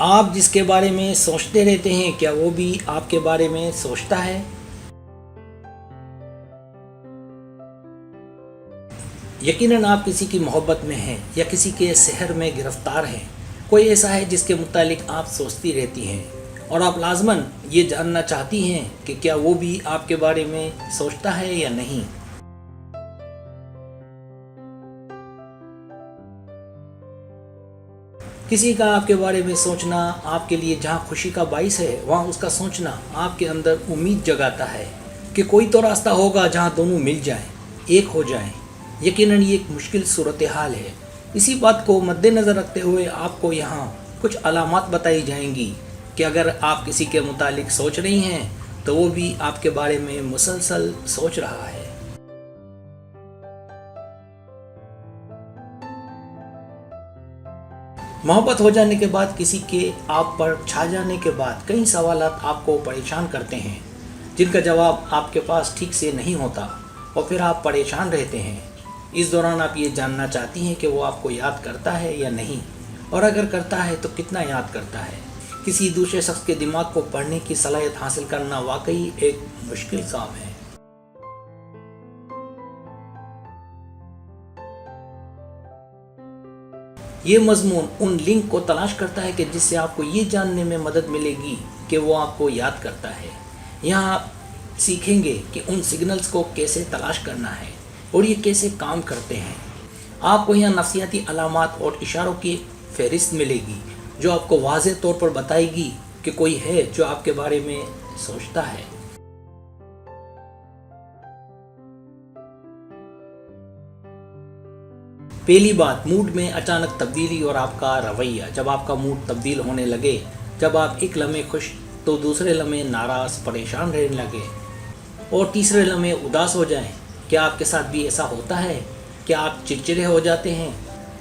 آپ جس کے بارے میں سوچتے رہتے ہیں کیا وہ بھی آپ کے بارے میں سوچتا ہے؟ یقیناً آپ کسی کی محبت میں ہیں یا کسی کے سحر میں گرفتار ہیں۔ کوئی ایسا ہے جس کے متعلق آپ سوچتی رہتی ہیں اور آپ لازماً یہ جاننا چاہتی ہیں کہ کیا وہ بھی آپ کے بارے میں سوچتا ہے یا نہیں۔ کسی کا آپ کے بارے میں سوچنا آپ کے لیے جہاں خوشی کا باعث ہے، وہاں اس کا سوچنا آپ کے اندر امید جگاتا ہے کہ کوئی تو راستہ ہوگا جہاں دونوں مل جائیں، ایک ہو جائیں۔ یقیناً یہ ایک مشکل صورتحال ہے۔ اسی بات کو مد نظر رکھتے ہوئے آپ کو یہاں کچھ علامات بتائی جائیں گی کہ اگر آپ کسی کے متعلق سوچ رہی ہیں تو وہ بھی آپ کے بارے میں مسلسل سوچ رہا ہے۔ محبت ہو جانے کے بعد کسی کے آپ پر چھا جانے کے بعد کئی سوالات آپ کو پریشان کرتے ہیں جن کا جواب آپ کے پاس ٹھیک سے نہیں ہوتا اور پھر آپ پریشان رہتے ہیں۔ اس دوران آپ یہ جاننا چاہتی ہیں کہ وہ آپ کو یاد کرتا ہے یا نہیں، اور اگر کرتا ہے تو کتنا یاد کرتا ہے۔ کسی دوسرے شخص کے دماغ کو پڑھنے کی صلاحیت حاصل کرنا واقعی ایک مشکل کام ہے۔ یہ مضمون ان لنک کو تلاش کرتا ہے کہ جس سے آپ کو یہ جاننے میں مدد ملے گی کہ وہ آپ کو یاد کرتا ہے۔ یہاں آپ سیکھیں گے کہ ان سگنلز کو کیسے تلاش کرنا ہے اور یہ کیسے کام کرتے ہیں۔ آپ کو یہاں نفسیاتی علامات اور اشاروں کی فہرست ملے گی جو آپ کو واضح طور پر بتائے گی کہ کوئی ہے جو آپ کے بارے میں سوچتا ہے۔ پہلی بات، موڈ میں اچانک تبدیلی اور آپ کا رویہ۔ جب آپ کا موڈ تبدیل ہونے لگے، جب آپ ایک لمحے خوش تو دوسرے لمحے ناراض پریشان رہنے لگے اور تیسرے لمحے اداس ہو جائیں۔ کیا آپ کے ساتھ بھی ایسا ہوتا ہے؟ کیا آپ چڑچڑے ہو جاتے ہیں؟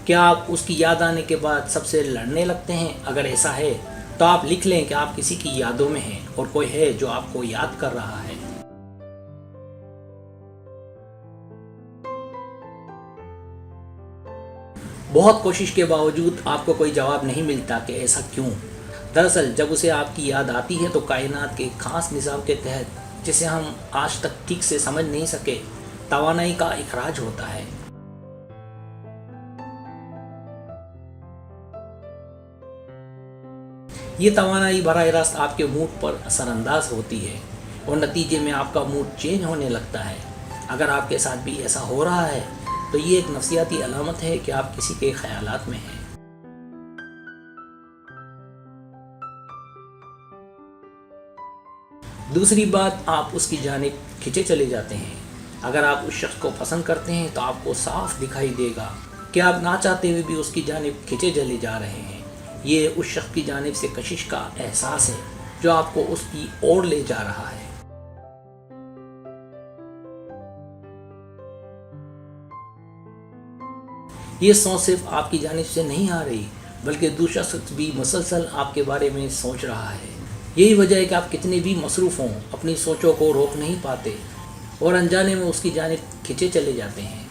کیا آپ اس کی یاد آنے کے بعد سب سے لڑنے لگتے ہیں؟ اگر ایسا ہے تو آپ لکھ لیں کہ آپ کسی کی یادوں میں ہیں اور کوئی ہے جو آپ کو یاد کر رہا ہے۔ بہت کوشش کے باوجود آپ کو کوئی جواب نہیں ملتا کہ ایسا کیوں؟ دراصل جب اسے آپ کی یاد آتی ہے تو کائنات کے خاص نظام کے تحت، جسے ہم آج تک ٹھیک سے سمجھ نہیں سکے، توانائی کا اخراج ہوتا ہے۔ یہ توانائی براہ راست آپ کے موڈ پر اثر انداز ہوتی ہے اور نتیجے میں آپ کا موڈ چینج ہونے لگتا ہے۔ اگر آپ کے ساتھ بھی ایسا ہو رہا ہے تو یہ ایک نفسیاتی علامت ہے کہ آپ کسی کے خیالات میں ہیں۔ دوسری بات، آپ اس کی جانب کھنچے چلے جاتے ہیں۔ اگر آپ اس شخص کو پسند کرتے ہیں تو آپ کو صاف دکھائی دے گا کہ آپ نہ چاہتے ہوئے بھی اس کی جانب کھنچے چلے جا رہے ہیں۔ یہ اس شخص کی جانب سے کشش کا احساس ہے جو آپ کو اس کی اور لے جا رہا ہے۔ یہ سوچ صرف آپ کی جانب سے نہیں آ رہی بلکہ دوسرا شخص بھی مسلسل آپ کے بارے میں سوچ رہا ہے۔ یہی وجہ ہے کہ آپ کتنے بھی مصروف ہوں اپنی سوچوں کو روک نہیں پاتے اور انجانے میں اس کی جانب کھنچے چلے جاتے ہیں۔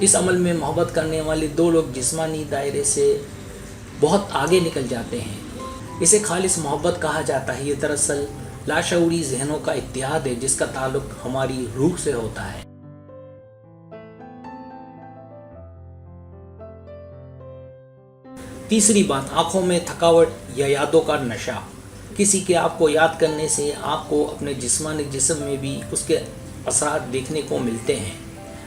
اس عمل میں محبت کرنے والے دو لوگ جسمانی دائرے سے بہت آگے نکل جاتے ہیں۔ اسے خالص محبت کہا جاتا ہے۔ یہ دراصل لاشعوری ذہنوں کا اتحاد ہے جس کا تعلق ہماری روح سے ہوتا ہے۔ تیسری بات، آنکھوں میں تھکاوٹ یا یادوں کا نشہ۔ کسی کے آپ کو یاد کرنے سے آپ کو اپنے جسمانی جسم میں بھی اس کے اثرات دیکھنے کو ملتے ہیں،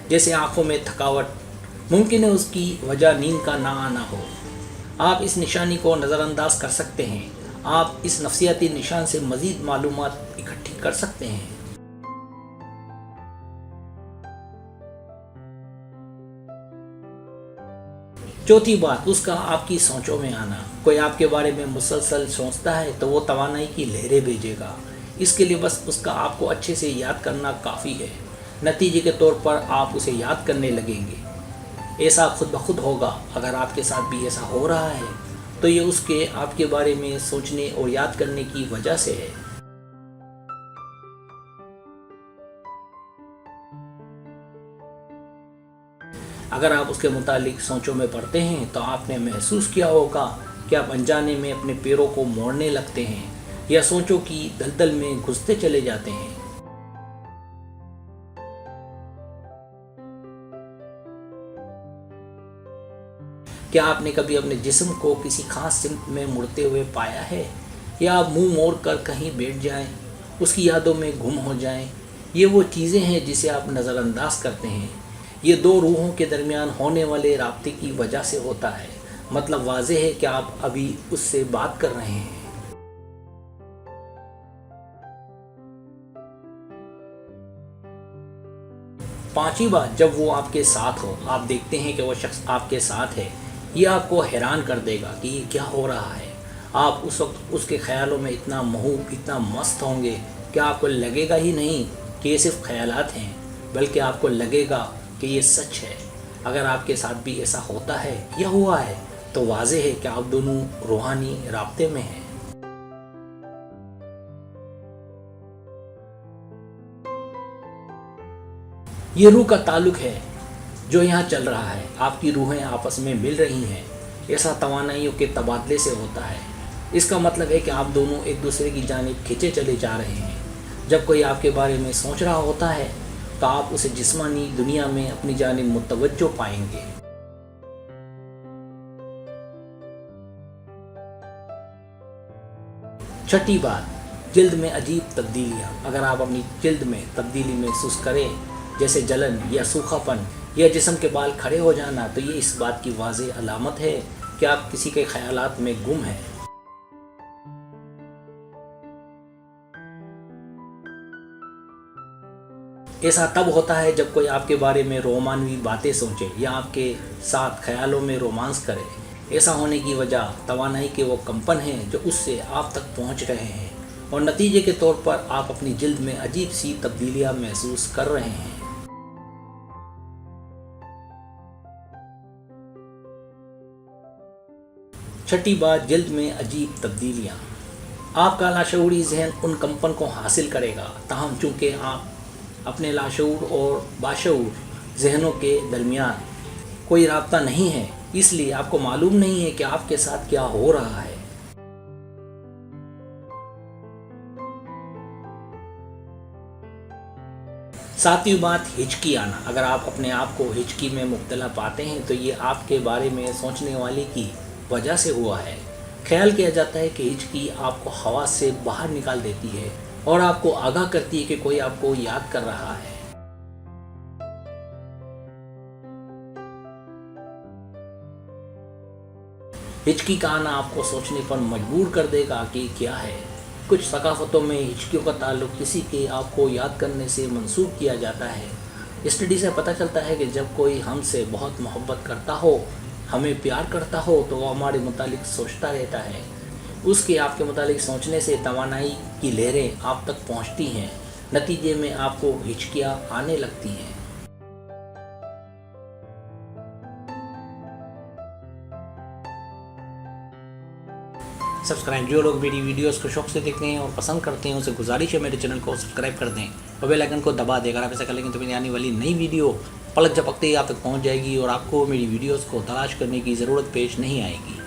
جیسے آنکھوں میں تھکاوٹ۔ ممکن ہے اس کی وجہ نیند کا نہ آنا ہو۔ آپ اس نشانی کو نظر انداز کر سکتے ہیں۔ آپ اس نفسیاتی نشان سے مزید معلومات اکٹھی کر سکتے ہیں۔ چوتھی بات، اس کا آپ کی سوچوں میں آنا۔ کوئی آپ کے بارے میں مسلسل سوچتا ہے تو وہ توانائی کی لہریں بھیجے گا۔ اس کے لیے بس اس کا آپ کو اچھے سے یاد کرنا کافی ہے۔ نتیجے کے طور پر آپ اسے یاد کرنے لگیں گے۔ ایسا خود بخود ہوگا۔ اگر آپ کے ساتھ بھی ایسا ہو رہا ہے تو یہ اس کے آپ کے بارے میں سوچنے اور یاد کرنے کی وجہ سے ہے۔ اگر آپ اس کے متعلق سوچوں میں پڑتے ہیں تو آپ نے محسوس کیا ہوگا کہ آپ انجانے میں اپنے پیروں کو موڑنے لگتے ہیں یا سوچوں کی دلدل میں گھستے چلے جاتے ہیں۔ کیا آپ نے کبھی اپنے جسم کو کسی خاص سمت میں مڑتے ہوئے پایا ہے، یا آپ منہ موڑ کر کہیں بیٹھ جائیں، اس کی یادوں میں گم ہو جائیں؟ یہ وہ چیزیں ہیں جسے آپ نظر انداز کرتے ہیں۔ یہ دو روحوں کے درمیان ہونے والے رابطے کی وجہ سے ہوتا ہے، مطلب واضح ہے کہ آپ ابھی اس سے بات کر رہے ہیں۔ پانچویں بات، جب وہ آپ کے ساتھ ہو، آپ دیکھتے ہیں کہ وہ شخص آپ کے ساتھ ہے، یہ آپ کو حیران کر دے گا کہ یہ کیا ہو رہا ہے۔ آپ اس وقت اس کے خیالوں میں اتنا محوب، اتنا مست ہوں گے کہ آپ کو لگے گا ہی نہیں کہ یہ صرف خیالات ہیں، بلکہ آپ کو لگے گا کہ یہ سچ ہے۔ اگر آپ کے ساتھ بھی ایسا ہوتا ہے یا ہوا ہے تو واضح ہے کہ آپ دونوں روحانی رابطے میں ہیں۔ یہ روح کا تعلق ہے جو یہاں چل رہا ہے، آپ کی روحیں آپس میں مل رہی ہیں، ایسا توانائیوں کے تبادلے سے ہوتا ہے۔ اس کا مطلب ہے کہ آپ دونوں ایک دوسرے کی جانب کھینچے چلے جا رہے ہیں۔ جب کوئی آپ کے بارے میں سوچ رہا ہوتا ہے تو آپ اسے جسمانی دنیا میں اپنی جانب متوجہ پائیں گے۔ چھٹی بات، جلد میں عجیب تبدیلیاں۔ اگر آپ اپنی جلد میں تبدیلی محسوس کریں، جیسے جلن یا سوکھا پن یا جسم کے بال کھڑے ہو جانا، تو یہ اس بات کی واضح علامت ہے کہ آپ کسی کے خیالات میں گم ہیں۔ ایسا تب ہوتا ہے جب کوئی آپ کے بارے میں رومانوی باتیں سوچے یا آپ کے ساتھ خیالوں میں رومانس کرے۔ ایسا ہونے کی وجہ توانائی کے وہ کمپن ہیں جو اس سے آپ تک پہنچ رہے ہیں، اور نتیجے کے طور پر آپ اپنی جلد میں عجیب سی تبدیلیاں محسوس کر رہے ہیں۔ چھٹی بات، جلد میں عجیب تبدیلیاں۔ آپ کا لاشعوری ذہن ان کمپن کو حاصل کرے گا، تاہم چونکہ آپ اپنے لاشعور اور باشعور ذہنوں کے درمیان کوئی رابطہ نہیں ہے، اس لیے آپ کو معلوم نہیں ہے کہ آپ کے ساتھ کیا ہو رہا ہے۔ ساتویں بات، ہچکی آنا۔ اگر آپ اپنے آپ کو ہچکی میں مبتلا پاتے ہیں تو یہ آپ کے بارے میں سوچنے والے کی وجہ سے ہوا ہے۔ خیال کیا جاتا ہے کہ ہچکی آپ کو حواس سے باہر نکال دیتی ہے اور آپ کو آگاہ کرتی ہے کہ کوئی آپ کو یاد کر رہا ہے۔ ہچکی کا آنا آپ کو سوچنے پر مجبور کر دے گا کہ کیا ہے۔ کچھ ثقافتوں میں ہچکیوں کا تعلق کسی کے آپ کو یاد کرنے سے منسوب کیا جاتا ہے۔ اسٹڈی سے پتہ چلتا ہے کہ جب کوئی ہم سے بہت محبت کرتا ہو، ہمیں پیار کرتا ہو، تو وہ ہمارے متعلق سوچتا رہتا ہے۔ اس کے آپ کے متعلق سوچنے سے توانائی کی لہریں آپ تک پہنچتی ہیں، نتیجے میں آپ کو ہچکیاں آنے لگتی ہیں۔ سبسکرائب، جو لوگ میری ویڈیوز کو شوق سے دیکھتے ہیں اور پسند کرتے ہیں، اسے گزارش ہے میرے چینل کو سبسکرائب کر دیں اور بیل آئیکن کو دبا دیں۔ اگر آپ ایسا کر لیں گے تو میری آنے والی نئی ویڈیو پلک جھپکتے ہی آپ تک پہنچ جائے گی اور آپ کو میری ویڈیوز کو تلاش کرنے کی ضرورت پیش نہیں آئے گی۔